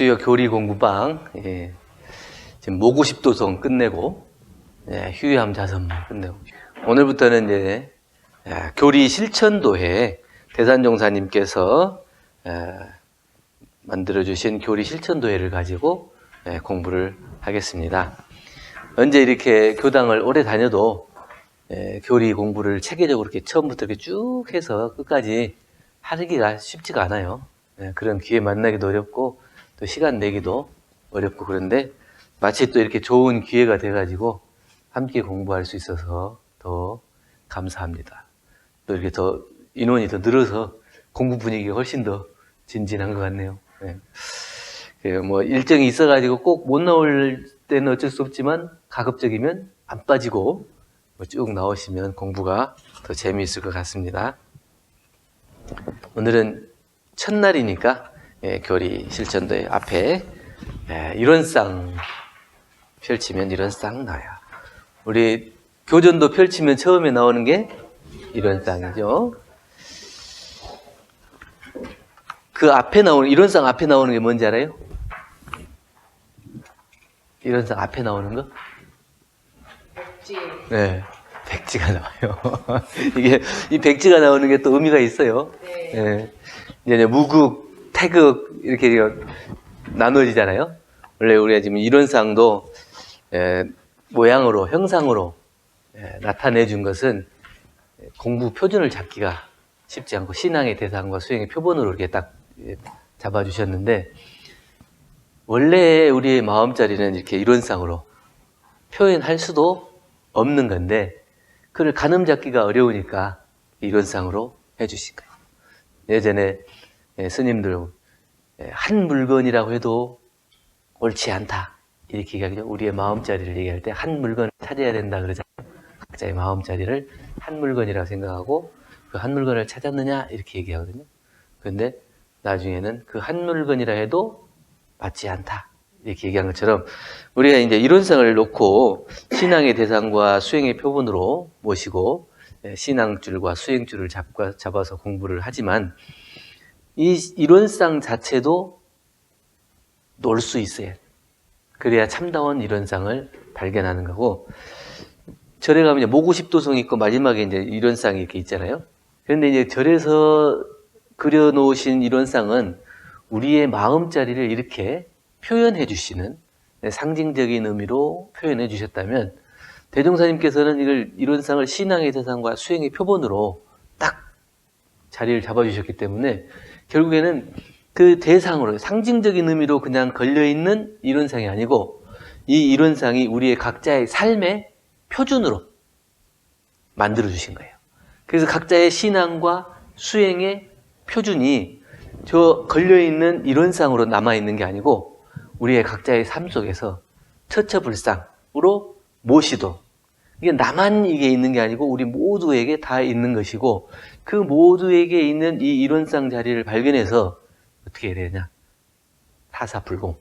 수요 교리 공부방, 지금 모구십도성 끝내고, 휴의함 자선만 끝내고. 오늘부터는 이제, 교리 실천도회 대산종사님께서 만들어주신 교리 실천도회를 가지고 공부를 하겠습니다. 언제 이렇게 교당을 오래 다녀도 교리 공부를 체계적으로 이렇게 처음부터 이렇게 쭉 해서 끝까지 하기가 쉽지가 않아요. 그런 기회 만나기도 어렵고 또 시간 내기도 어렵고 그런데 마치 또 이렇게 좋은 기회가 돼가지고 함께 공부할 수 있어서 더 감사합니다. 또 이렇게 더 인원이 더 늘어서 공부 분위기가 훨씬 더 진진한 것 같네요. 뭐 일정이 있어가지고 꼭 못 나올 때는 어쩔 수 없지만 가급적이면 안 빠지고 쭉 나오시면 공부가 더 재미있을 것 같습니다. 오늘은 첫날이니까 교리 실천도의 앞에 이론상 펼치면 이론상 나와요. 우리 교전도 펼치면 처음에 나오는 게 이론상이죠. 그 앞에 나오는 이론상 앞에 나오는 게 뭔지 알아요? 이론상 앞에 나오는 거? 백지. 네, 백지가 나와요. 이게 이 백지가 나오는 게 또 의미가 있어요. 네. 이제 무극, 태극 이렇게 나눠지잖아요. 원래 우리가 지금 이론상도 모양으로 형상으로 나타내 준 것은 공부 표준을 잡기가 쉽지 않고 신앙의 대상과 수행의 표본으로 이렇게 딱 잡아주셨는데 원래 우리의 마음자리는 이렇게 이론상으로 표현할 수도 없는 건데 그걸 가늠 잡기가 어려우니까 이론상으로 해주신 거예요. 예전에 스님들 한 물건이라고 해도 옳지 않다 이렇게 얘기하죠. 우리의 마음자리를 얘기할 때 한 물건을 찾아야 된다 그러잖아요. 각자의 마음자리를 한 물건이라고 생각하고 그 한 물건을 찾았느냐 이렇게 얘기하거든요. 그런데 나중에는 그 한 물건이라 해도 맞지 않다 이렇게 얘기한 것처럼 우리가 이제 이론상을 놓고 신앙의 대상과 수행의 표본으로 모시고 신앙줄과 수행줄을 잡아서 공부를 하지만 이 이론상 자체도 놀 수 있어야 그래야 참다운 이론상을 발견하는 거고 절에 가면 이제 모구십도성이 있고 마지막에 이제 이론상이 이렇게 있잖아요. 그런데 이제 절에서 그려놓으신 이론상은 우리의 마음자리를 이렇게 표현해 주시는 상징적인 의미로 표현해 주셨다면 대종사님께서는 이걸 이론상을 신앙의 대상과 수행의 표본으로 딱 자리를 잡아주셨기 때문에 결국에는 그 대상으로 상징적인 의미로 그냥 걸려있는 이론상이 아니고 이 이론상이 우리의 각자의 삶의 표준으로 만들어 주신 거예요. 그래서 각자의 신앙과 수행의 표준이 저 걸려있는 이론상으로 남아있는 게 아니고 우리의 각자의 삶 속에서 처처불상으로 모시도 이게 나만 이게 있는 게 아니고 우리 모두에게 다 있는 것이고 그 모두에게 있는 이 이론상 자리를 발견해서 어떻게 해야 되냐 사사불공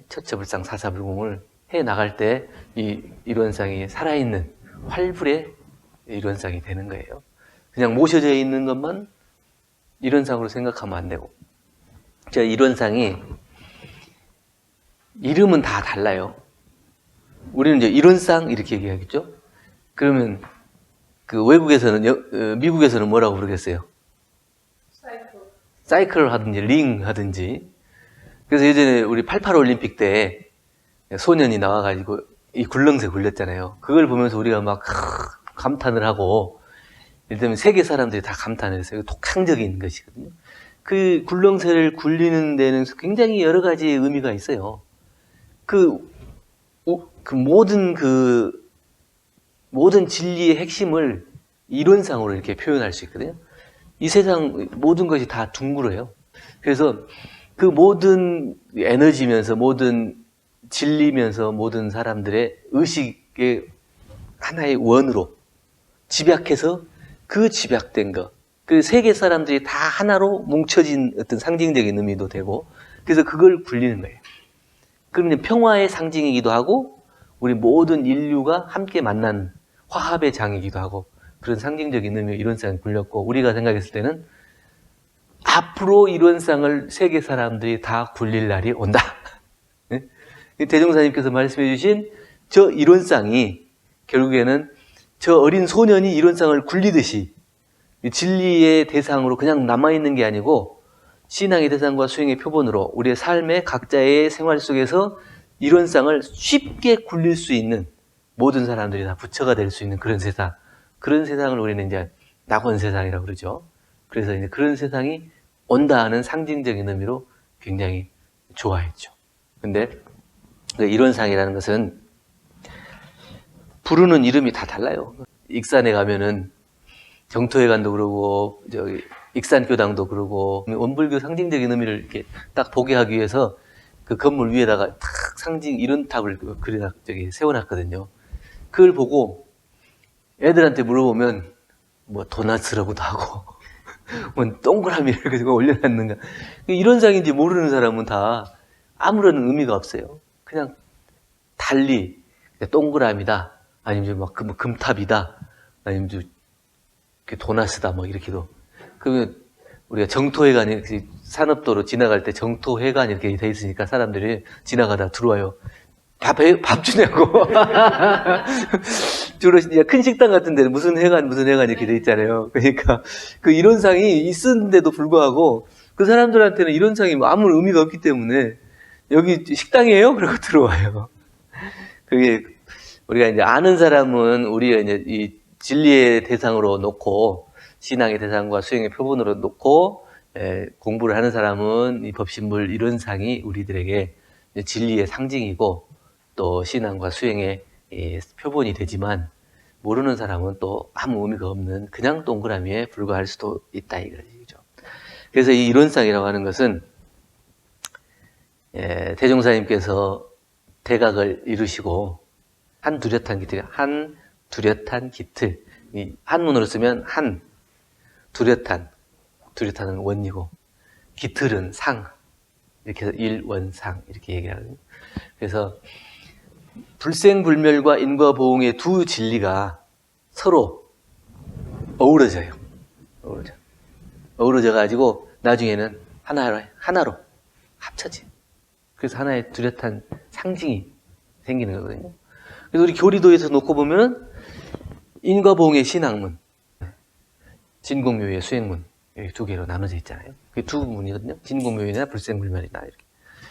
처처불상 사사불공을 해 나갈 때 이 이론상이 살아있는 활불의 이론상이 되는 거예요. 그냥 모셔져 있는 것만 이론상으로 생각하면 안 되고 저 이론상이 이름은 다 달라요. 우리는 이제 이론상 이렇게 얘기하겠죠. 그러면 그 외국에서는 미국에서는 뭐라고 부르겠어요? 사이클 하든지 링 하든지. 그래서 예전에 우리 88 올림픽 때 소년이 나와가지고 이 굴렁쇠 굴렸잖아요. 그걸 보면서 우리가 막 감탄을 하고 예를 들면 세계 사람들이 다 감탄을 했어요. 독창적인 것이거든요. 그 굴렁쇠를 굴리는 데는 굉장히 여러 가지 의미가 있어요. 모든 진리의 핵심을 이론상으로 이렇게 표현할 수 있거든요. 이 세상 모든 것이 다 둥글어요. 그래서 그 모든 에너지면서 모든 진리면서 모든 사람들의 의식의 하나의 원으로 집약해서 그 집약된 것, 그 세계 사람들이 다 하나로 뭉쳐진 어떤 상징적인 의미도 되고 그래서 그걸 굴리는 거예요. 그러면 평화의 상징이기도 하고 우리 모든 인류가 함께 만난 화합의 장이기도 하고 그런 상징적인 의미로 이론상이 굴렸고 우리가 생각했을 때는 앞으로 이론상을 세계 사람들이 다 굴릴 날이 온다. 네? 대종사님께서 말씀해 주신 저 이론상이 결국에는 저 어린 소년이 이론상을 굴리듯이 진리의 대상으로 그냥 남아있는 게 아니고 신앙의 대상과 수행의 표본으로 우리의 삶의 각자의 생활 속에서 이론상을 쉽게 굴릴 수 있는 모든 사람들이 다 부처가 될 수 있는 그런 세상. 그런 세상을 우리는 이제 낙원 세상이라고 그러죠. 그래서 이제 그런 세상이 온다 하는 상징적인 의미로 굉장히 좋아했죠. 근데 그 이론상이라는 것은 부르는 이름이 다 달라요. 익산에 가면은 정토회관도 그러고 저기 익산교당도 그러고 원불교 상징적인 의미를 이렇게 딱 보게 하기 위해서 그 건물 위에다가 탁 상징 이론탑을 세워놨거든요. 그걸 보고 애들한테 물어보면 뭐 도나츠라고도 하고 뭐 동그라미를 이렇게 올려놨는가 이론상인지 모르는 사람은 다 아무런 의미가 없어요. 그냥 달리 동그라미다 아니면 막 금탑이다 아니면 도나스다 뭐 이렇게도 그러면 우리가 정토회관 이렇게 산업도로 지나갈 때 정토회관 이렇게 돼 있으니까 사람들이 지나가다 들어와요. 밥 주냐고. 주로 큰 식당 같은 데는 무슨 회관 이렇게 돼 있잖아요. 그러니까 그 이론상이 있었는데도 불구하고 그 사람들한테는 이론상이 아무 의미가 없기 때문에 여기 식당이에요? 그러고 들어와요. 그게 우리가 이제 아는 사람은 우리가 이제 이 진리의 대상으로 놓고 신앙의 대상과 수행의 표본으로 놓고 공부를 하는 사람은 이 법신물 이론상이 우리들에게 진리의 상징이고 또 신앙과 수행의 표본이 되지만 모르는 사람은 또 아무 의미가 없는 그냥 동그라미에 불과할 수도 있다 이거죠. 그래서 이 이론상이라고 하는 것은 대종사님께서 대각을 이루시고 한 뚜렷한 기틀 이 한문으로 쓰면 한 뚜렷한은 원이고 기틀은 상 이렇게 해서 일원상 이렇게 얘기하거든요. 그래서 불생불멸과 인과보응의 두 진리가 서로 어우러져요. 어우러져 가지고 나중에는 하나로 합쳐지. 그래서 하나의 뚜렷한 상징이 생기는 거거든요. 그래서 우리 교리도에서 놓고 보면 인과보응의 신학문, 진공묘의 수행문 이렇게 두 개로 나눠져 있잖아요. 그게 두 문이거든요. 진공묘의나 불생불멸이나 이렇게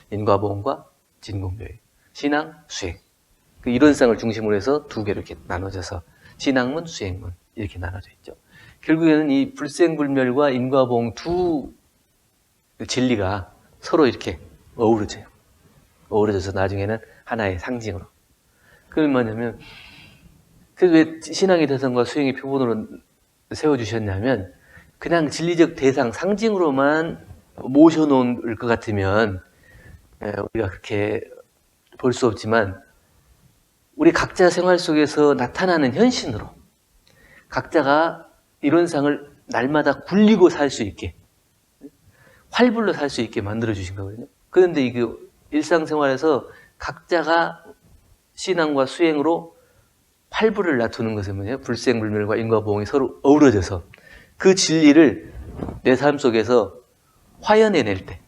인과보응과 진공묘의 신앙, 수행. 그 이론상을 중심으로 해서 두 개로 이렇게 나눠져서 신학문, 수행문 이렇게 나눠져 있죠. 결국에는 이 불생불멸과 인과보응 두 진리가 서로 이렇게 어우러져요. 어우러져서 나중에는 하나의 상징으로. 그건 뭐냐면 그래서 왜 신앙의 대상과 수행의 표본으로 세워주셨냐면 그냥 진리적 대상, 상징으로만 모셔놓을 것 같으면 우리가 그렇게 볼 수 없지만 우리 각자 생활 속에서 나타나는 현신으로 각자가 이론상을 날마다 굴리고 살 수 있게 활불로 살 수 있게 만들어 주신 거거든요. 그런데 이게 일상생활에서 각자가 신앙과 수행으로 활불을 놔두는 것은 뭐냐? 불생불멸과 인과보응이 서로 어우러져서 그 진리를 내 삶 속에서 화연해낼 때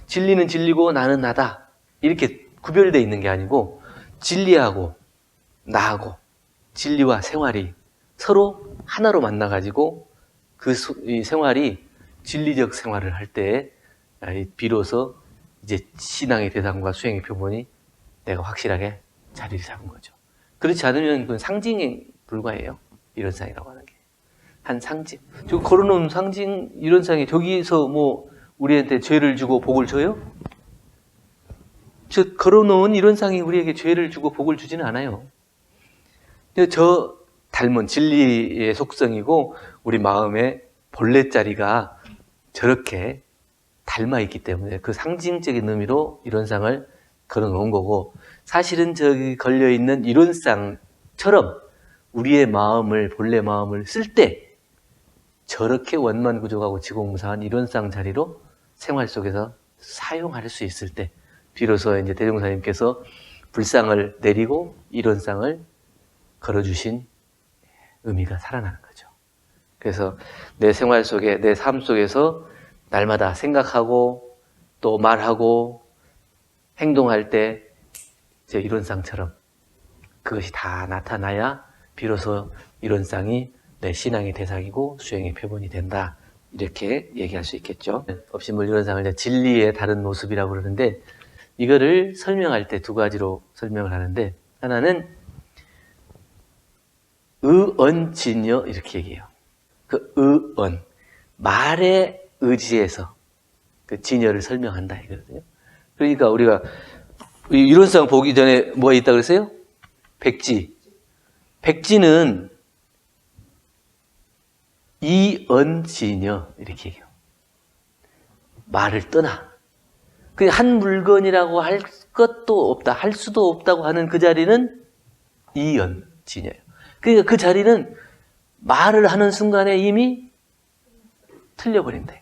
진리는 진리고 나는 나다 이렇게 구별되어 있는 게 아니고 진리하고 나하고 진리와 생활이 서로 하나로 만나가지고 이 생활이 진리적 생활을 할 때 비로소 이제 신앙의 대상과 수행의 표본이 내가 확실하게 자리를 잡은 거죠. 그렇지 않으면 그건 상징에 불과해요. 이론상이라고 하는 게. 한 상징. 저 걸어놓은 상징, 이론상이 저기서 뭐 우리한테 죄를 주고 복을 줘요? 저 걸어놓은 이론상이 우리에게 죄를 주고 복을 주지는 않아요. 저 닮은 진리의 속성이고 우리 마음의 본래 자리가 저렇게 닮아있기 때문에 그 상징적인 의미로 이론상을 걸어놓은 거고 사실은 저기 걸려있는 이론상처럼 우리의 마음을 본래 마음을 쓸 때 저렇게 원만구조하고 지공무상한 이론상 자리로 생활 속에서 사용할 수 있을 때 비로소 이제 대종사님께서 불상을 내리고 이론상을 걸어주신 의미가 살아나는 거죠. 그래서 내 생활 속에 내 삶 속에서 날마다 생각하고 또 말하고 행동할 때 제 이론상처럼 그것이 다 나타나야 비로소 이론상이 내 신앙의 대상이고 수행의 표본이 된다. 이렇게 얘기할 수 있겠죠. 업신물 이론상을 이제 진리의 다른 모습이라고 그러는데 이거를 설명할 때 두 가지로 설명을 하는데 하나는 의언진여 이렇게 얘기해요. 그 의언, 말의 의지에서 그 진여를 설명한다 이거거든요. 그러니까 우리가 이론상 보기 전에 뭐가 있다 그랬어요? 백지. 백지는 이언진여 이렇게 얘기해요. 말을 떠나. 그 한 물건이라고 할 것도 없다, 할 수도 없다고 하는 그 자리는 이언진여예요. 그러니까 그 자리는 말을 하는 순간에 이미 틀려버린다.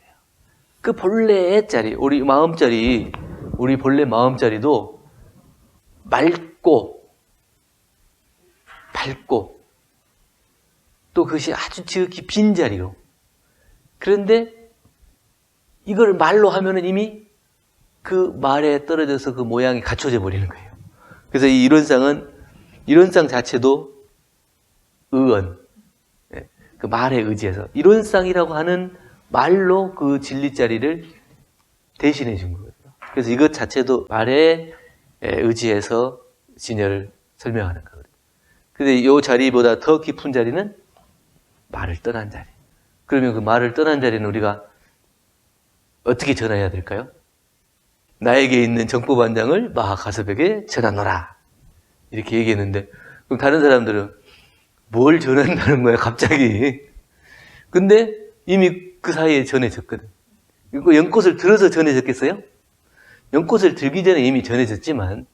그 본래의 자리, 우리 마음자리, 우리 본래 마음자리도 맑고, 밝고, 또 그것이 아주 지극히 빈 자리로. 그런데 이걸 말로 하면은 이미 그 말에 떨어져서 그 모양이 갖춰져 버리는 거예요. 그래서 이 이론상 자체도 의언, 그 말에 의지해서 이론상이라고 하는 말로 그 진리 자리를 대신해 준 거거든요. 그래서 이것 자체도 말에 의지해서 진여를 설명하는 거거든요. 근데 이 자리보다 더 깊은 자리는 말을 떠난 자리. 그러면 그 말을 떠난 자리는 우리가 어떻게 전해야 될까요? 나에게 있는 정법안장을 마하가섭에게 전하노라. 이렇게 얘기했는데, 그럼 다른 사람들은 뭘 전한다는 거야, 갑자기. 근데 이미 그 사이에 전해졌거든. 이거 연꽃을 들어서 전해졌겠어요? 연꽃을 들기 전에 이미 전해졌지만,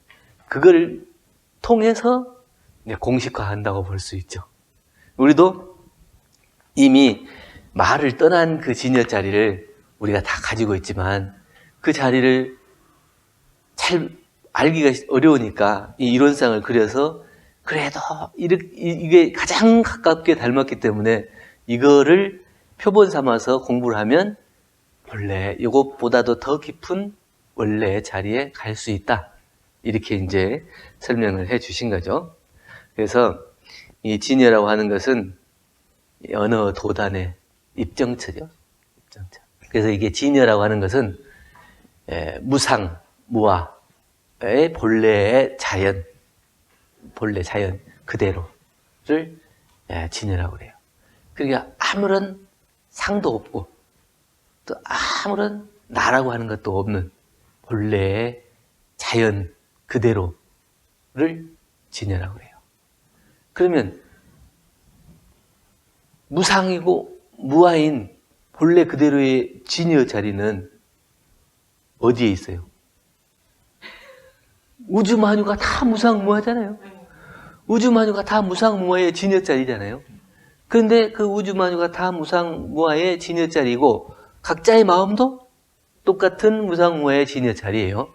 그걸 통해서 공식화한다고 볼 수 있죠. 우리도 이미 말을 떠난 그 진여 자리를 우리가 다 가지고 있지만, 그 자리를 잘 알기가 어려우니까 이 이론상을 그려서 그래도 이게 가장 가깝게 닮았기 때문에 이거를 표본 삼아서 공부를 하면 원래 이것보다도 더 깊은 원래의 자리에 갈 수 있다. 이렇게 이제 설명을 해 주신 거죠. 그래서 이 진여라고 하는 것은 언어 도단의 입정처죠. 입정처. 그래서 이게 진여라고 하는 것은 무상, 무아의 본래의 자연, 본래 자연 그대로를 진여라고 그래요. 그러니까 아무런 상도 없고 또 아무런 나라고 하는 것도 없는 본래의 자연 그대로를 진여라고 해요. 그러면 무상이고 무아인 본래 그대로의 진여 자리는 어디에 있어요? 우주만유가 다 무상무아잖아요. 우주만유가 다 무상무아의 진여 자리잖아요. 그런데 그 우주만유가 다 무상무아의 진여 자리고 각자의 마음도 똑같은 무상무아의 진여 자리예요.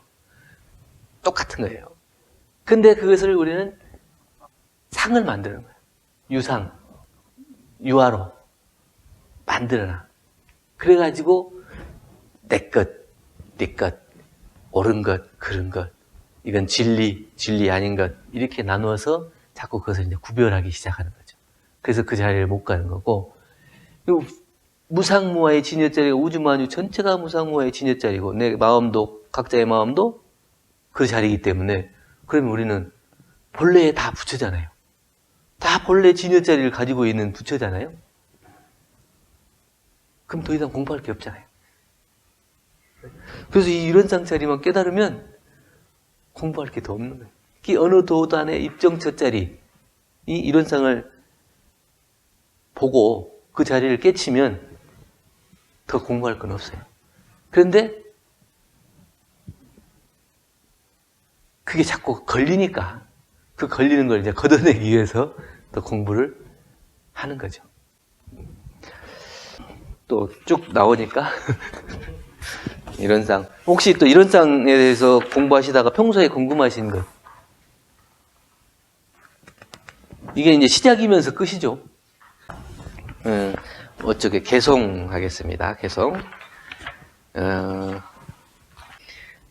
똑같은 거예요. 근데 그것을 우리는 상을 만드는 거예요. 유상, 유아로 만들어놔. 그래가지고 내 것, 네 것, 옳은 것, 그른 것, 이건 진리, 진리 아닌 것 이렇게 나누어서 자꾸 그것을 이제 구별하기 시작하는 거죠. 그래서 그 자리를 못 가는 거고, 무상무아의 진여자리가 우주만유 전체가 무상무아의 진여자리고 내 마음도 각자의 마음도 그 자리이기 때문에 그러면 우리는 본래에 다 부처잖아요. 다 본래 진여자리를 가지고 있는 부처잖아요. 그럼 더 이상 공부할 게 없잖아요. 그래서 이 이론상 자리만 깨달으면 공부할 게 더 없는 거예요. 이 어느 도단의 입정처 자리, 이 이론상을 보고 그 자리를 깨치면 더 공부할 건 없어요. 그런데 그게 자꾸 걸리니까 그 걸리는 걸 이제 걷어내기 위해서 더 공부를 하는 거죠. 또 쭉 나오니까 이론상. 혹시 또 이론상에 대해서 공부하시다가 평소에 궁금하신 것. 이게 이제 시작이면서 끝이죠. 어쩌게 개송하겠습니다. 개송.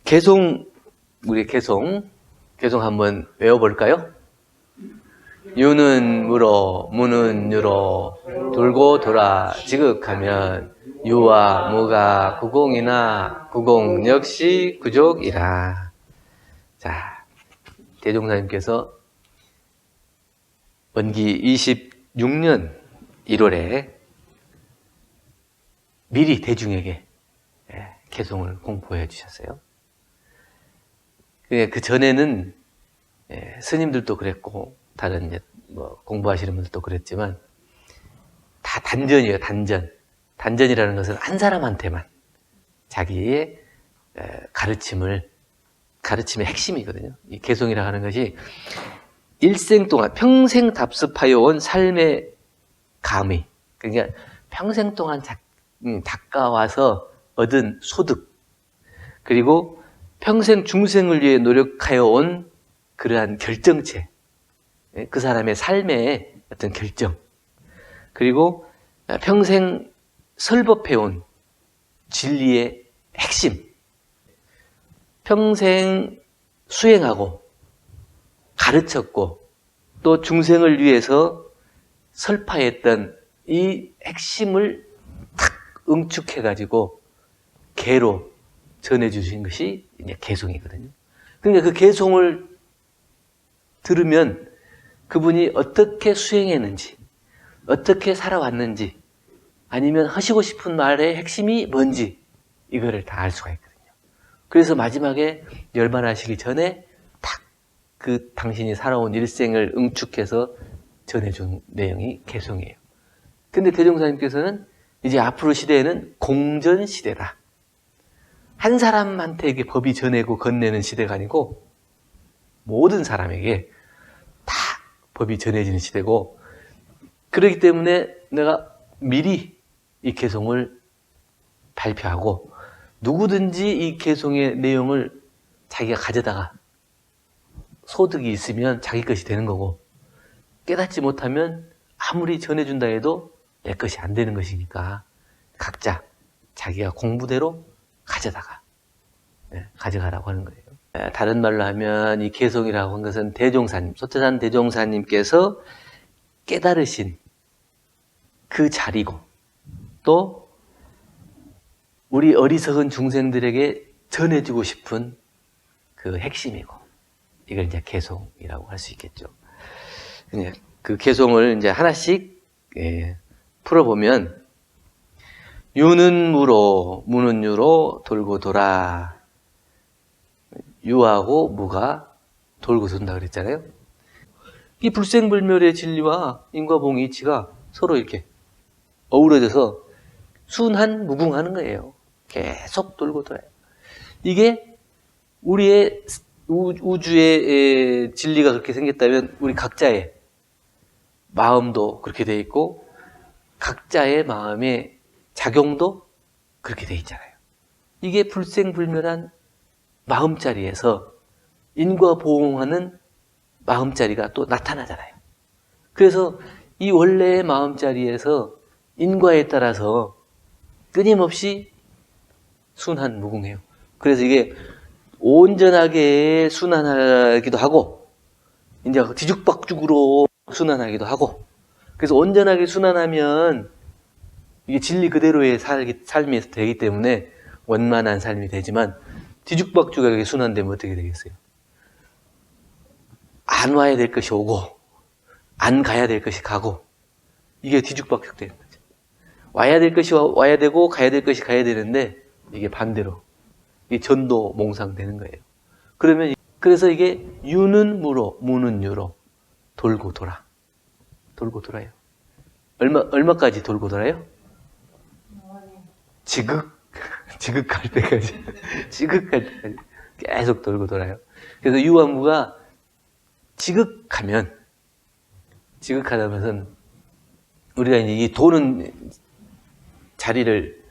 개송, 우리 개송 한번 외워볼까요? 유는 무로, 무는 유로, 돌고 돌아 지극하면 유와 무가 구공이나 구공 역시 구족이라. 자, 대종사님께서 원기 26년 1월에 미리 대중에게 개송을 공포해 주셨어요. 그 전에는 스님들도 그랬고 다른 이제 뭐 공부하시는 분들도 그랬지만 다 단전이에요. 단전이라는 것은 한 사람한테만 자기의 가르침의 핵심이거든요. 이 개송이라 하는 것이 일생 동안 평생 답습하여 온 삶의 감의, 그러니까 평생 동안 닦아와서 얻은 소득, 그리고 평생 중생을 위해 노력하여 온 그러한 결정체, 그 사람의 삶의 어떤 결정, 그리고 평생 설법해온 진리의 핵심, 평생 수행하고 가르쳤고 또 중생을 위해서 설파했던 이 핵심을 탁 응축해가지고 개로 전해주신 것이 이제 개송이거든요. 그러니까 그 개송을 들으면 그분이 어떻게 수행했는지, 어떻게 살아왔는지, 아니면 하시고 싶은 말의 핵심이 뭔지 이거를 다 알 수가 있거든요. 그래서 마지막에 열반하시기 전에 딱 그 당신이 살아온 일생을 응축해서 전해준 내용이 개송이에요. 근데 대종사님께서는 이제 앞으로 시대에는 공전 시대다. 한 사람한테 이게 법이 전해고 건네는 시대가 아니고 모든 사람에게 다 법이 전해지는 시대고, 그렇기 때문에 내가 미리 이 개송을 발표하고 누구든지 이 개송의 내용을 자기가 가져다가 소득이 있으면 자기 것이 되는 거고, 깨닫지 못하면 아무리 전해준다 해도 내 것이 안 되는 것이니까 각자 자기가 공부대로 가져가라고 하는 거예요. 다른 말로 하면 이 개송이라고 한 것은 대종사님, 소태산 대종사님께서 깨달으신 그 자리고, 또 우리 어리석은 중생들에게 전해주고 싶은 그 핵심이고, 이걸 이제 개송이라고 할 수 있겠죠. 그 개송을 이제 하나씩 풀어보면, 유는 무로, 무는 유로 돌고 돌아. 유하고 무가 돌고 돈다 그랬잖아요. 이 불생불멸의 진리와 인과봉의 이치가 서로 이렇게 어우러져서 순한 무궁하는 거예요. 계속 돌고 돌아요. 이게 우리의 우주의 진리가 그렇게 생겼다면 우리 각자의 마음도 그렇게 돼 있고 각자의 마음의 작용도 그렇게 돼 있잖아요. 이게 불생불멸한 마음자리에서 인과보응하는 마음자리가 또 나타나잖아요. 그래서 이 원래의 마음자리에서 인과에 따라서 끊임없이 순한 무궁해요. 그래서 이게 온전하게 순환하기도 하고 이제 뒤죽박죽으로 순환하기도 하고, 그래서 온전하게 순환하면 이게 진리 그대로의 삶이 되기 때문에 원만한 삶이 되지만, 뒤죽박죽하게 순환되면 어떻게 되겠어요? 안 와야 될 것이 오고 안 가야 될 것이 가고, 이게 뒤죽박죽 되는 거죠. 와야 될 것이 와야 되고 가야 될 것이 가야 되는데 이게 반대로 이게 전도 몽상되는 거예요. 그래서 이게 유는 무로, 무는 유로 돌고 돌아요. 얼마까지 돌고 돌아요? 지극할 때까지 계속 돌고 돌아요. 그래서 유와 무가 지극하다는 것은 우리가 이제 이 도는 자리를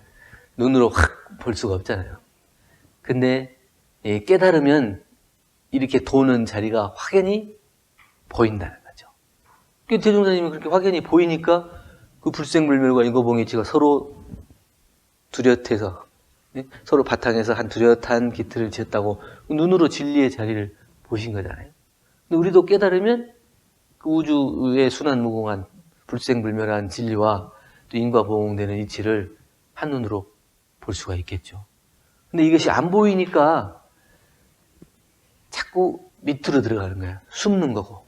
눈으로 확 볼 수가 없잖아요. 근데 깨달으면 이렇게 도는 자리가 확연히 보인다는 거죠. 대종사님이 그렇게 확연히 보이니까 그 불생불멸과 인과봉해치가 서로 뚜렷해서 서로 바탕에서 한 뚜렷한 기틀을 지었다고 눈으로 진리의 자리를 보신 거잖아요. 근데 우리도 깨달으면 그 우주의 순환무궁한 불생불멸한 진리와 또 인과보응되는 이치를 한눈으로 볼 수가 있겠죠. 근데 이것이 안 보이니까 자꾸 밑으로 들어가는 거야. 숨는 거고.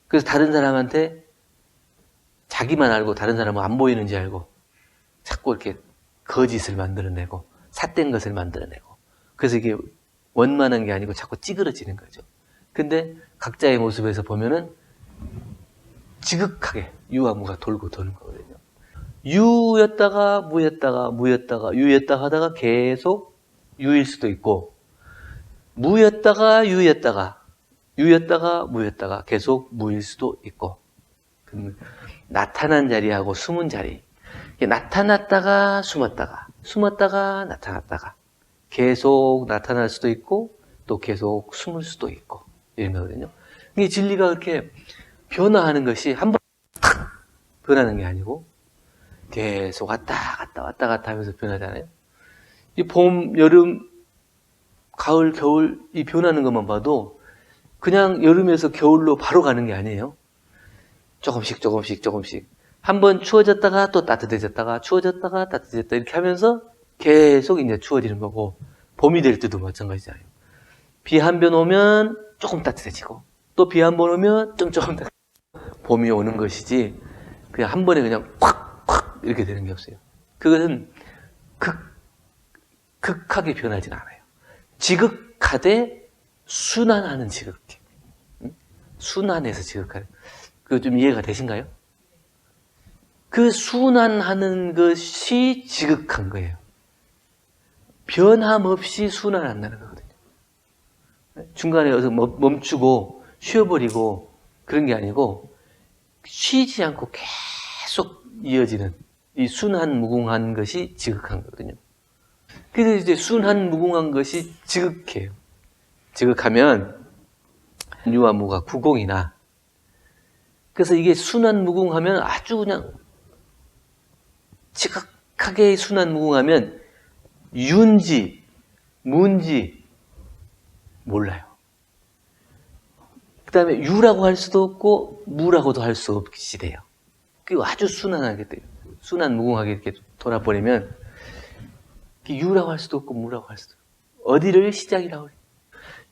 그래서 다른 사람한테 자기만 알고 다른 사람은 안 보이는지 알고 자꾸 이렇게 거짓을 만들어내고 삿된 것을 만들어내고, 그래서 이게 원만한 게 아니고 자꾸 찌그러지는 거죠. 근데 각자의 모습에서 보면은 지극하게 유와 무가 돌고 도는 거거든요. 유였다가 무였다가 무였다가 유였다가 하다가 계속 유일 수도 있고, 무였다가 유였다가 유였다가 무였다가 계속 무일 수도 있고, 나타난 자리하고 숨은 자리, 나타났다가 숨었다가 숨었다가 나타났다가 계속 나타날 수도 있고 또 계속 숨을 수도 있고 이런 거거든요. 이게 진리가 그렇게 변화하는 것이 한 번 탁 변하는 게 아니고 계속 왔다 갔다 하면서 변하잖아요. 이 봄, 여름, 가을, 겨울 이 변하는 것만 봐도 그냥 여름에서 겨울로 바로 가는 게 아니에요. 조금씩 한번 추워졌다가 또 따뜻해졌다가 추워졌다가 따뜻해졌다 이렇게 하면서 계속 이제 추워지는 거고, 봄이 될 때도 마찬가지잖아요. 비 한 번 오면 조금 따뜻해지고 또 비 한 번 오면 조금 따뜻해지고, 봄이 오는 것이지 그냥 한 번에 그냥 콱 이렇게 되는 게 없어요. 그것은 극하게 변하진 않아요. 지극하되 순환하는 지극해. 순환해서 지극하게. 그거 좀 이해가 되신가요? 그 순환하는 것이 지극한 거예요. 변함없이 순환한다는 거거든요. 중간에 어서 멈추고 쉬어버리고 그런 게 아니고 쉬지 않고 계속 이어지는 이 순환무궁한 것이 지극한 거거든요. 그래서 이제 순환무궁한 것이 지극해요. 지극하면 유와 무가 구공이나, 그래서 이게 순환무궁하면 아주 그냥 지극하게 순환무궁하면 윤지, 문지 몰라요. 그 다음에 유라고 할 수도 없고 무라고도 할 수 없이 돼요. 그리고 아주 순환하게 돼요. 순환무궁하게 이렇게 돌아버리면 유라고 할 수도 없고 무라고 할 수도 없고 어디를 시작이라고 해요.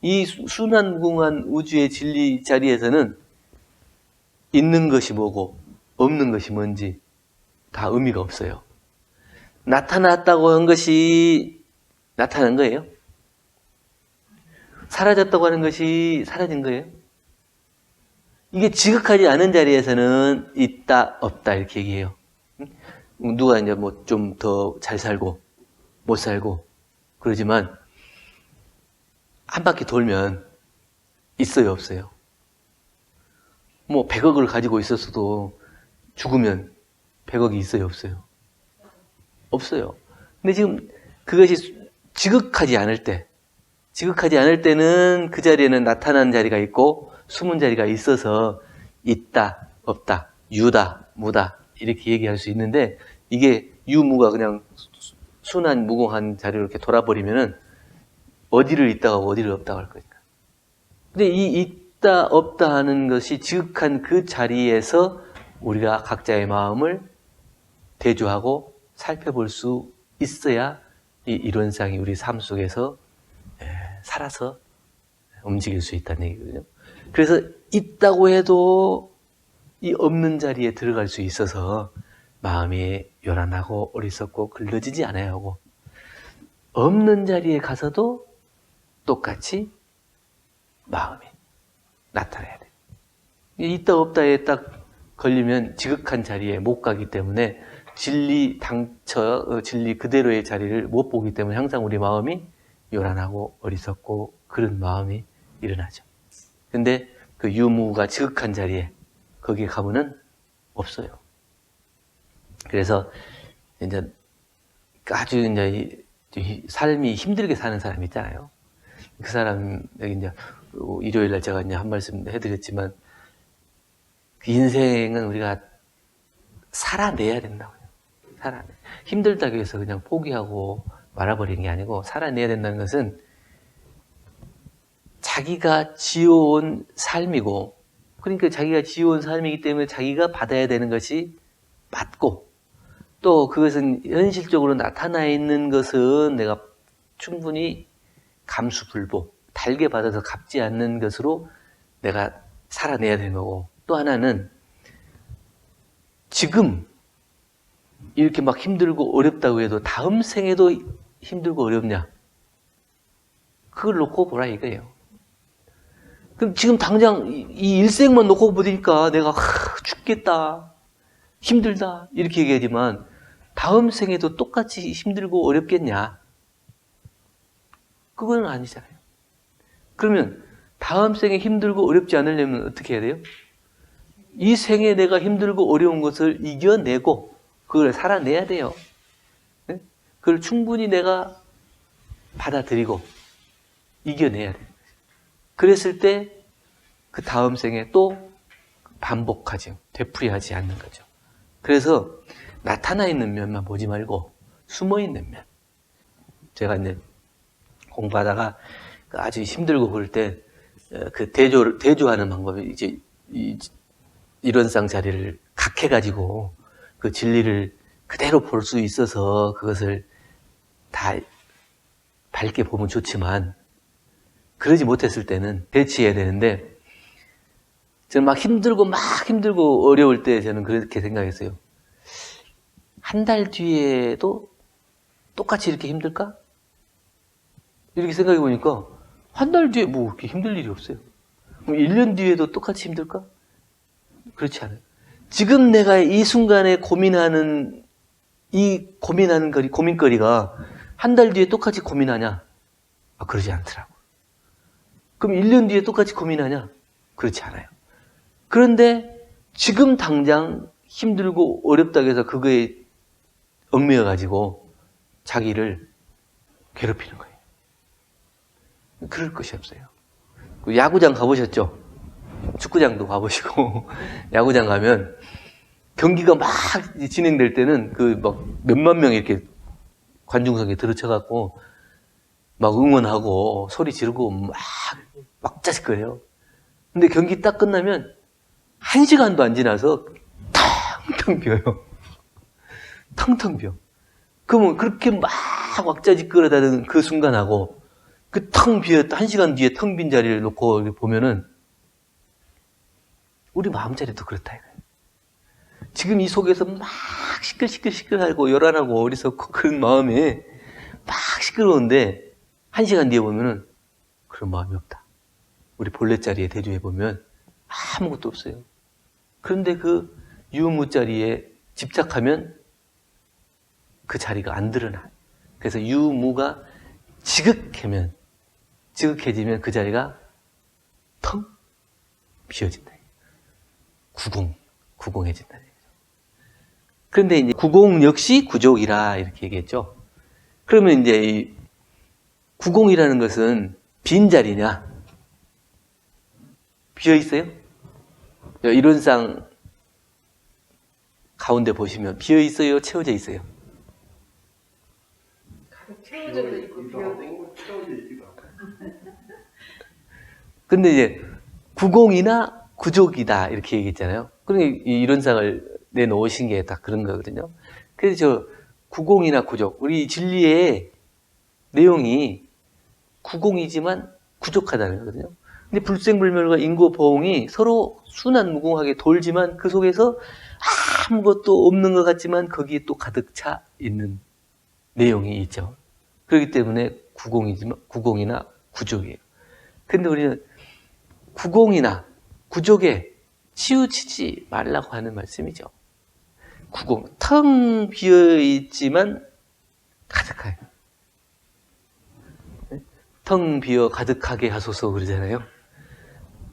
이 순환무궁한 우주의 진리 자리에서는 있는 것이 뭐고 없는 것이 뭔지 다 의미가 없어요. 나타났다고 한 것이 나타난 거예요. 사라졌다고 하는 것이 사라진 거예요. 이게 지극하지 않은 자리에서는 있다 없다 이렇게 얘기해요. 누가 이제 뭐 좀 더 잘 살고 못 살고 그러지만 한 바퀴 돌면 있어요 없어요? 뭐 100억을 가지고 있었어도 죽으면 100억이 있어요 없어요? 없어요. 근데 지금 그것이 지극하지 않을 때는 그 자리에는 나타난 자리가 있고 숨은 자리가 있어서 있다 없다 유다 무다 이렇게 얘기할 수 있는데, 이게 유무가 그냥 순한 무궁한 자리로 이렇게 돌아버리면은 어디를 있다가 어디를 없다고 할 거니까. 근데 이 있다 없다 하는 것이 지극한 그 자리에서 우리가 각자의 마음을 대조하고 살펴볼 수 있어야 이 이론상이 우리 삶 속에서 살아서 움직일 수 있다는 얘기거든요. 그래서 있다고 해도 이 없는 자리에 들어갈 수 있어서 마음이 요란하고 어리석고 글러지지 않아야 하고, 없는 자리에 가서도 똑같이 마음이 나타나야 돼요. 있다 없다에 딱 걸리면 지극한 자리에 못 가기 때문에 진리 그대로의 자리를 못 보기 때문에 항상 우리 마음이 요란하고 어리석고 그런 마음이 일어나죠. 근데 그 유무가 지극한 자리에 거기에 가면은 없어요. 그래서 이제 아주 이제 삶이 힘들게 사는 사람이 있잖아요. 그 사람 여기 이제 일요일 날 제가 이제 한 말씀 해드렸지만, 그 인생은 우리가 살아내야 된다고요. 힘들다고 해서 그냥 포기하고 말아버리는 게 아니고 살아내야 된다는 것은 자기가 지어온 삶이고, 그러니까 자기가 지어온 삶이기 때문에 자기가 받아야 되는 것이 맞고, 또 그것은 현실적으로 나타나 있는 것은 내가 충분히 감수불복, 달게 받아서 갚지 않는 것으로 내가 살아내야 되는 거고, 또 하나는 지금 이렇게 막 힘들고 어렵다고 해도 다음 생에도 힘들고 어렵냐? 그걸 놓고 보라 이거예요. 그럼 지금 당장 이 일생만 놓고 보니까 내가 죽겠다, 힘들다 이렇게 얘기하지만 다음 생에도 똑같이 힘들고 어렵겠냐? 그건 아니잖아요. 그러면 다음 생에 힘들고 어렵지 않으려면 어떻게 해야 돼요? 이 생에 내가 힘들고 어려운 것을 이겨내고 그걸 살아내야 돼요. 네? 그걸 충분히 내가 받아들이고 이겨내야 돼요. 그랬을 때 그 다음 생에 또 반복하지, 되풀이하지 않는 거죠. 그래서 나타나 있는 면만 보지 말고 숨어 있는 면. 제가 이제 공부하다가 아주 힘들고 그럴 때 그 대조하는 방법이 이제 이론상 자리를 각해가지고 그 진리를 그대로 볼 수 있어서 그것을 다 밝게 보면 좋지만 그러지 못했을 때는 대치해야 되는데, 저는 막 힘들고 어려울 때 저는 그렇게 생각했어요. 한 달 뒤에도 똑같이 이렇게 힘들까? 이렇게 생각해 보니까 한 달 뒤에 뭐 그렇게 힘들 일이 없어요. 그럼 1년 뒤에도 똑같이 힘들까? 그렇지 않아요. 지금 내가 이 순간에 고민하는 고민거리가 한 달 뒤에 똑같이 고민하냐? 아, 그러지 않더라고. 그럼 1년 뒤에 똑같이 고민하냐? 그렇지 않아요. 그런데 지금 당장 힘들고 어렵다고 해서 그거에 얽매여가지고 자기를 괴롭히는 거예요. 그럴 것이 없어요. 야구장 가보셨죠? 축구장도 가보시고 야구장 가면 경기가 막 진행될 때는 그 막 몇만 명 이렇게 관중석에 들어쳐갖고 막 응원하고 소리 지르고 막 짜식거려요. 근데 경기 딱 끝나면 1시간도 안 지나서 텅텅 비어요. 텅텅 비어. 그러면 그렇게 막 왁자지껄하다는 그 순간하고 그 텅 비었다 1시간 뒤에 텅 빈 자리를 놓고 보면은 우리 마음자리도 그렇다 이거예요. 지금 이 속에서 막 시끌시끌하고 요란하고 어리석고 그런 마음이 막 시끄러운데 1시간 뒤에 보면은 그런 마음이 없다. 우리 본래 자리에 대조해 보면 아무것도 없어요. 그런데 그 유무 자리에 집착하면 그 자리가 안 드러나. 그래서 유무가 지극해지면 그 자리가 텅 비어진다. 구공해진다. 그런데 이제 구공 역시 구족이라 이렇게 얘기했죠. 그러면 이제 이 구공이라는 것은 빈 자리냐? 비어 있어요? 이론상 가운데 보시면 비어 있어요? 채워져 있어요? 채워져도 있고 비어도 있고. 근데 이제 구공이나 구족이다 이렇게 얘기했잖아요. 그러니까 이 이론상을 내놓으신 게 다 그런 거거든요. 그래서 저 구공이나 구족, 우리 진리의 내용이 구공이지만 구족하다는 거거든요. 근데 불생불멸과 인고보응이 서로 순환무궁하게 돌지만 그 속에서 아무것도 없는 것 같지만 거기에 또 가득 차 있는 내용이 있죠. 그렇기 때문에 구공이나 구족이에요. 근데 우리는 구공이나 구족에 치우치지 말라고 하는 말씀이죠. 구공, 텅 비어있지만 가득해요. 텅 비어 가득하게 하소서 그러잖아요.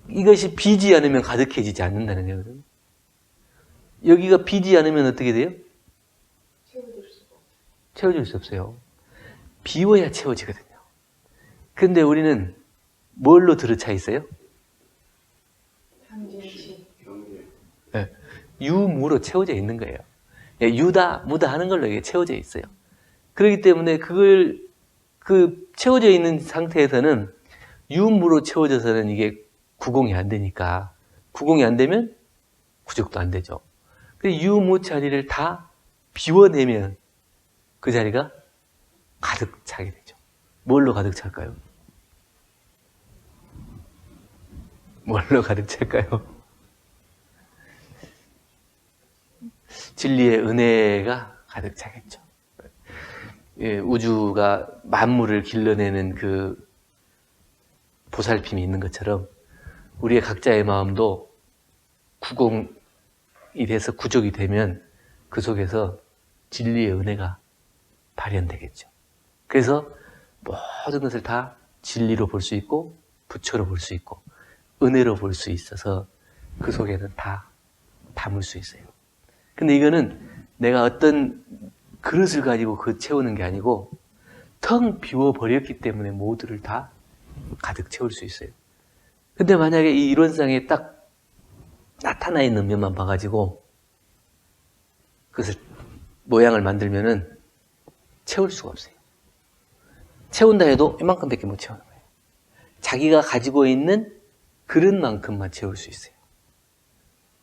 이것이 비지 않으면 가득해지지 않는다는 거거든요. 여기가 비지 않으면 어떻게 돼요? 채워질 수 없어요. 비워야 채워지거든요. 그런데 우리는 뭘로 들어차 있어요? 유무로 채워져 있는 거예요. 유다, 무다 하는 걸로 이게 채워져 있어요. 그렇기 때문에 채워져 있는 상태에서는 유무로 채워져서는 이게 구공이 안 되니까, 구공이 안 되면 구족도 안 되죠. 근데 유무 자리를 다 비워내면 그 자리가 가득 차게 되죠. 뭘로 가득 찰까요? 뭘로 가득 찰까요? 진리의 은혜가 가득 차겠죠. 예, 우주가 만물을 길러내는 그 보살핌이 있는 것처럼 우리의 각자의 마음도 구공이 돼서 구족이 되면 그 속에서 진리의 은혜가 발현되겠죠. 그래서 모든 것을 다 진리로 볼 수 있고 부처로 볼 수 있고 은혜로 볼 수 있어서 그 속에는 다 담을 수 있어요. 근데 이거는 내가 어떤 그릇을 가지고 채우는 게 아니고 텅 비워버렸기 때문에 모두를 다 가득 채울 수 있어요. 근데 만약에 이 이론상에 딱 나타나 있는 면만 봐가지고 그것을 모양을 만들면은 채울 수가 없어요. 채운다 해도 이만큼밖에 못 채우는 거예요. 자기가 가지고 있는 그릇만큼만 채울 수 있어요.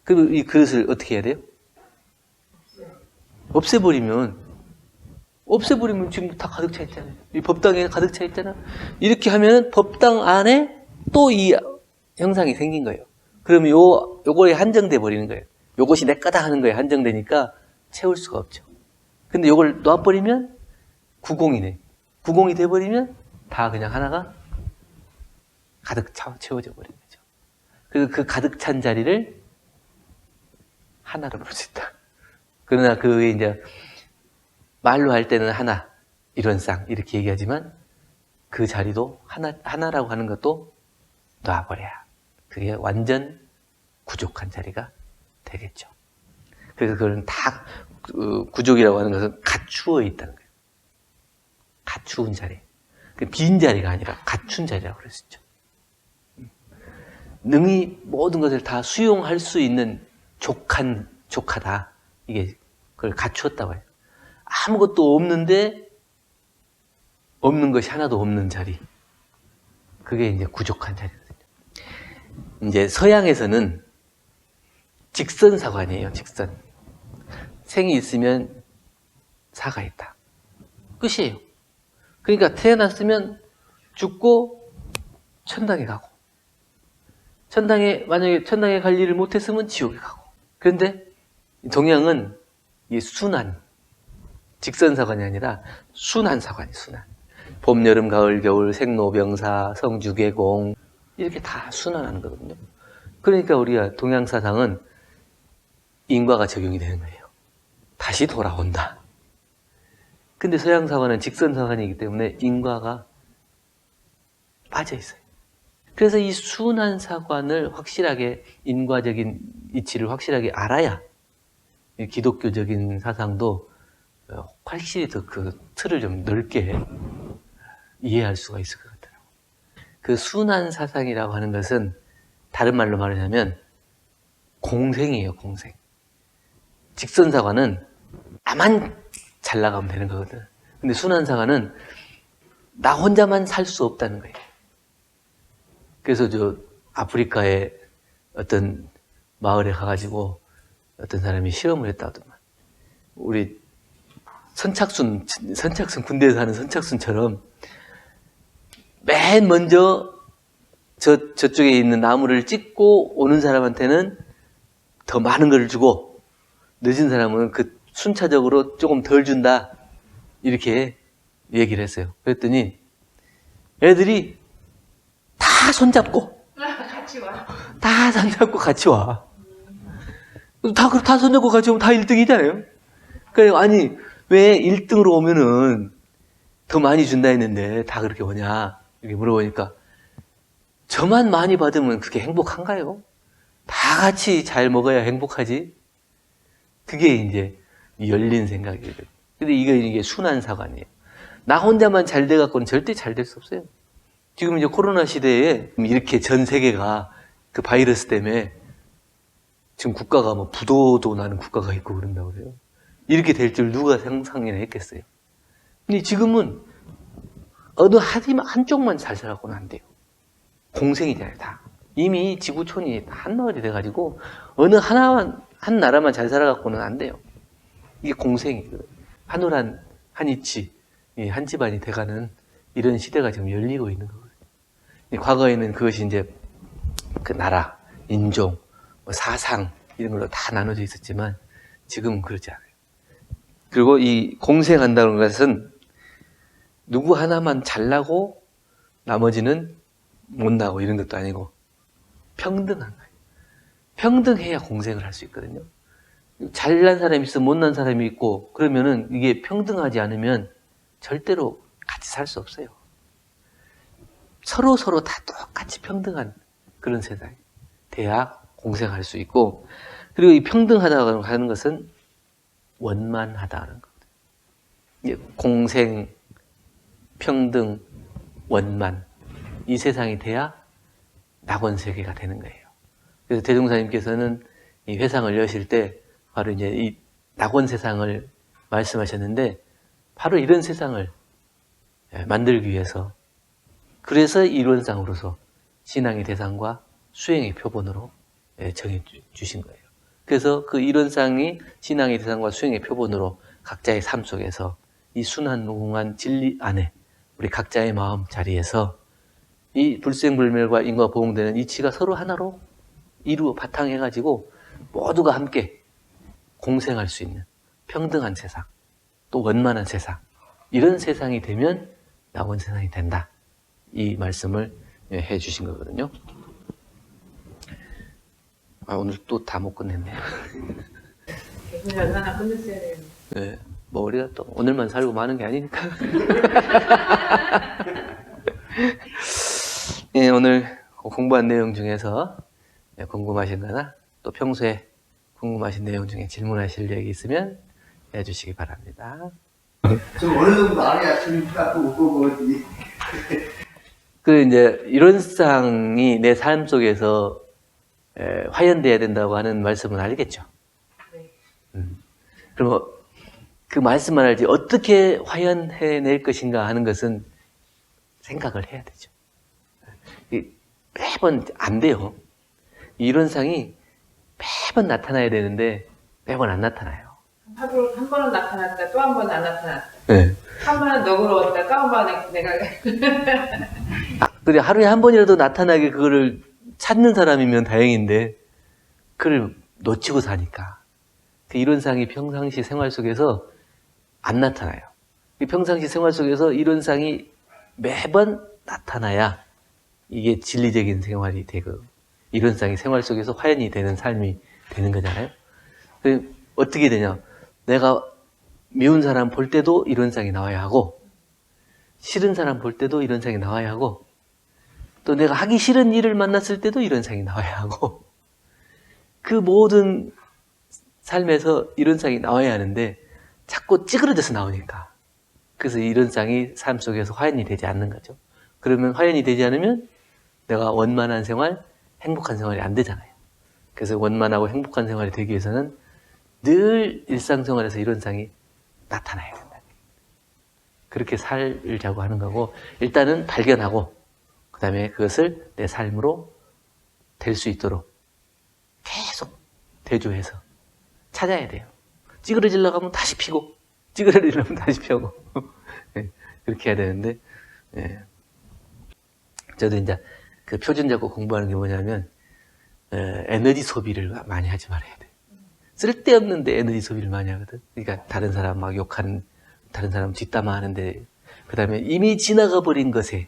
그리고 이 그릇을 어떻게 해야 돼요? 없애버리면 지금 다 가득 차 있잖아요. 이 법당에 가득 차 있잖아. 이렇게 하면 법당 안에 또 이 형상이 생긴 거예요. 그러면 요거에 한정돼 버리는 거예요. 요것이 내 거다 하는 거에 한정되니까 채울 수가 없죠. 근데 요걸 놔버리면 구공이네. 구공이 돼버리면 다 그냥 하나가 가득 채워져 버린 거죠. 그리고 그 가득 찬 자리를 하나로 볼 수 있다. 그러나 그게 이제 말로 할 때는 하나, 이론상 이렇게 얘기하지만 그 자리도 하나라고 하는 것도 놔버려야 그게 완전 구족한 자리가 되겠죠. 그래서 그건 다 구족이라고 하는 것은 갖추어 있다는 거예요. 갖추은 자리. 빈 자리가 아니라 갖춘 자리라고 그랬었죠. 능히 모든 것을 다 수용할 수 있는 족하다. 이게 그걸 갖추었다고 해요. 아무것도 없는데 없는 것이 하나도 없는 자리. 그게 이제 구족한 자리거든요. 이제 서양에서는 직선사관이에요. 직선. 생이 있으면 사가 있다. 끝이에요. 그러니까 태어났으면 죽고 천당에 가고, 만약에 천당에 갈 일을 못했으면 지옥에 가고. 그런데 동양은 이 순환, 직선사관이 아니라 순환사관이 순환. 봄, 여름, 가을, 겨울, 생로병사, 성주계공 이렇게 다 순환하는 거거든요. 그러니까 우리가 동양 사상은 인과가 적용이 되는 거예요. 다시 돌아온다. 근데 서양 사관은 직선사관이기 때문에 인과가 빠져 있어요. 그래서 이 순환사관을 확실하게, 인과적인 이치를 확실하게 알아야 기독교적인 사상도 확실히 더 그 틀을 좀 넓게 이해할 수가 있을 것 같더라고요. 그 순환사상이라고 하는 것은 다른 말로 말하자면 공생이에요, 공생. 직선사관은 나만 잘 나가면 되는 거거든. 근데 순환사관은 나 혼자만 살 수 없다는 거예요. 그래서 아프리카의 어떤 마을에 가가지고 어떤 사람이 실험을 했다더만. 우리 선착순 군대에서 하는 선착순처럼 맨 먼저 저쪽에 있는 나무를 찍고 오는 사람한테는 더 많은 걸 주고 늦은 사람은 그 순차적으로 조금 덜 준다. 이렇게 얘기를 했어요. 그랬더니 애들이 다 손잡고 같이 와. 다 손잡고 같이 와. 다 손잡고 같이 오면 다 1등이잖아요. 그래, 아니, 왜 1등으로 오면은 더 많이 준다 했는데 다 그렇게 오냐? 이렇게 물어보니까 저만 많이 받으면 그게 행복한가요? 다 같이 잘 먹어야 행복하지? 그게 이제 열린 생각이에요. 근데 이게 순환사관이에요. 나 혼자만 잘 돼갖고는 절대 잘 될 수 없어요. 지금 이제 코로나 시대에 이렇게 전 세계가 그 바이러스 때문에 지금 국가가 뭐 부도도 나는 국가가 있고 그런다고 그래요. 이렇게 될 줄 누가 상상이나 했겠어요. 근데 지금은 어느 한쪽만 잘 살아갖고는 안 돼요. 공생이잖아요, 다. 이미 지구촌이 한마을이 돼가지고 어느 한 나라만 잘 살아갖고는 안 돼요. 이게 공생이거든요. 한우란 한이치, 한 집안이 돼가는 이런 시대가 지금 열리고 있는 거거든요. 과거에는 그것이 이제 그 나라, 인종, 사상 이런 걸로 다 나눠져 있었지만 지금은 그렇지 않아요. 그리고 이 공생한다는 것은 누구 하나만 잘나고 나머지는 못나고 이런 것도 아니고 평등한 거예요. 평등해야 공생을 할 수 있거든요. 잘난 사람이 있어 못난 사람이 있고 그러면은 이게 평등하지 않으면 절대로 같이 살 수 없어요. 서로 다 똑같이 평등한 그런 세상이 돼야 공생할 수 있고, 그리고 이 평등하다고 하는 것은 원만하다는 거거든요. 공생, 평등, 원만, 이 세상이 돼야 낙원세계가 되는 거예요. 그래서 대종사님께서는 이 회상을 여실 때 바로 이제 이 낙원 세상을 말씀하셨는데, 바로 이런 세상을 만들기 위해서, 그래서 이론상으로서 신앙의 대상과 수행의 표본으로 정해 주신 거예요. 그래서 그 이론상이 신앙의 대상과 수행의 표본으로 각자의 삶 속에서 이 순환무궁한 진리 안에 우리 각자의 마음 자리에서 이 불생불멸과 인과 보응되는 이치가 서로 하나로 이루어 바탕해가지고 모두가 함께 공생할 수 있는 평등한 세상, 또 원만한 세상, 이런 세상이 되면 낙원 세상이 된다. 이 말씀을 해 주신 거거든요. 오늘 또 다 못 끝냈네요. 오늘 얼마나 끝냈어야 돼요. 네, 뭐 우리가 또 오늘만 살고 마는 게 아니니까. 예, 오늘 공부한 내용 중에서 궁금하신 거나 또 평소에 궁금하신 내용 중에 질문하실 얘기 있으면 해주시기 바랍니다. 좀 어느 정도 알아야 재밌다 또 오고 그 이제 이론상이 내 삶 속에서 화연돼야 된다고 하는 말씀은 알겠죠? 네. 그럼 그 말씀만 알지 어떻게 화연해낼 것인가 하는 것은 생각을 해야 되죠. 매번 안 돼요. 이론상이 매번 나타나야 되는데 매번 안 나타나요. 하루 한 번은 나타났다, 또 한 번은 안 나타났다. 네. 한 번은 너그러웠다, 또 한 번은 내가 그래, 하루에 한 번이라도 나타나게 그거를 찾는 사람이면 다행인데 그걸 놓치고 사니까 그 이론상이 평상시 생활 속에서 안 나타나요. 평상시 생활 속에서 이론상이 매번 나타나야 이게 진리적인 생활이 되고 이론상이 생활 속에서 화연이 되는 삶이 되는 거잖아요. 어떻게 되냐? 내가 미운 사람 볼 때도 이론상이 나와야 하고, 싫은 사람 볼 때도 이론상이 나와야 하고, 또 내가 하기 싫은 일을 만났을 때도 이론상이 나와야 하고, 그 모든 삶에서 이론상이 나와야 하는데 자꾸 찌그러져서 나오니까, 그래서 이론상이 삶 속에서 화연이 되지 않는 거죠. 그러면 화연이 되지 않으면 내가 원만한 생활, 행복한 생활이 안 되잖아요. 그래서 원만하고 행복한 생활이 되기 위해서는 늘 일상생활에서 이론상이 나타나야 된다. 그렇게 살자고 하는 거고, 일단은 발견하고 그 다음에 그것을 내 삶으로 될 수 있도록 계속 대조해서 찾아야 돼요. 찌그러지려고 하면 다시 피고, 찌그러지려면 다시 펴고 네, 그렇게 해야 되는데, 네. 저도 이제 그 표준작곡 공부하는 게 뭐냐면 에너지 소비를 많이 하지 말아야 돼. 쓸데없는데 에너지 소비를 많이 하거든. 그러니까 다른 사람 막 욕하는, 다른 사람 뒷담화하는데, 그 다음에 이미 지나가 버린 것에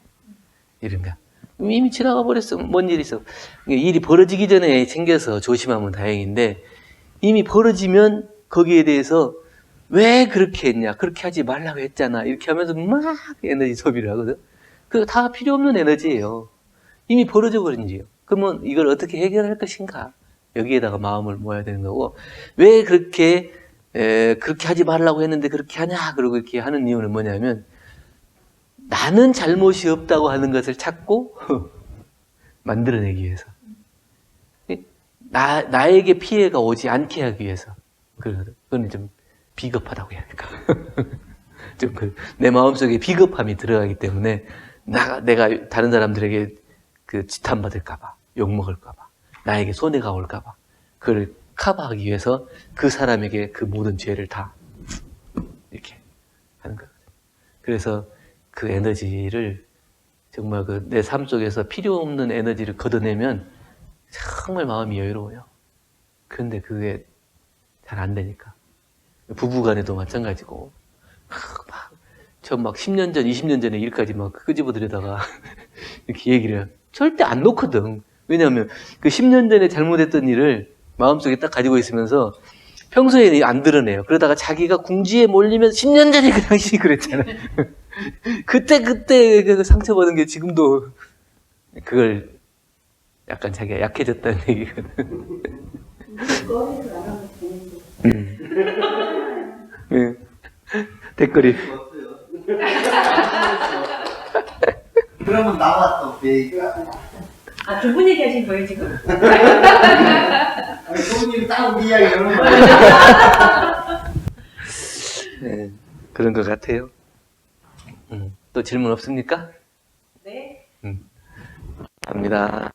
이런가. 이미 지나가 버렸어. 뭔 일이 있어. 일이 벌어지기 전에 챙겨서 조심하면 다행인데, 이미 벌어지면 거기에 대해서 왜 그렇게 했냐, 그렇게 하지 말라고 했잖아, 이렇게 하면서 막 에너지 소비를 하거든. 그거 다 필요 없는 에너지예요. 이미 벌어져 버린 일이에요. 그러면 이걸 어떻게 해결할 것인가? 여기에다가 마음을 모아야 되는 거고, 왜 그렇게 하지 말라고 했는데 그렇게 하냐? 그러고 이렇게 하는 이유는 뭐냐면, 나는 잘못이 없다고 하는 것을 찾고 만들어내기 위해서. 나에게 피해가 오지 않게 하기 위해서. 그거는 좀 비겁하다고 해야 할까? 좀 내 마음속에 비겁함이 들어가기 때문에 내가 다른 사람들에게 그 지탄받을까봐, 욕먹을까봐, 나에게 손해가 올까봐, 그걸 커버하기 위해서 그 사람에게 그 모든 죄를 다 이렇게 하는 거거든요. 그래서 그 에너지를 정말 그 내 삶 속에서 필요 없는 에너지를 걷어내면 정말 마음이 여유로워요. 그런데 그게 잘 안 되니까. 부부 간에도 마찬가지고. 전 막 10년 전, 20년 전에 일까지 막 끄집어 들여다가 이렇게 얘기를 해요. 절대 안 놓거든. 왜냐하면 그 10년 전에 잘못했던 일을 마음속에 딱 가지고 있으면서 평소에 안 드러내요. 그러다가 자기가 궁지에 몰리면 10년 전에 그 당신이 그랬잖아. 그때 그 상처받은 게 지금도 그걸 약간 자기가 약해졌다는 얘기거든. 네. 댓글이 그러면 나왔어 베이가. 아, 두 분 얘기하신 거예요, 지금? 아니 손님 딱 우리 이야기 이러는 거야. 네, 그런 것 같아요. 또 질문 없습니까? 네. 갑니다.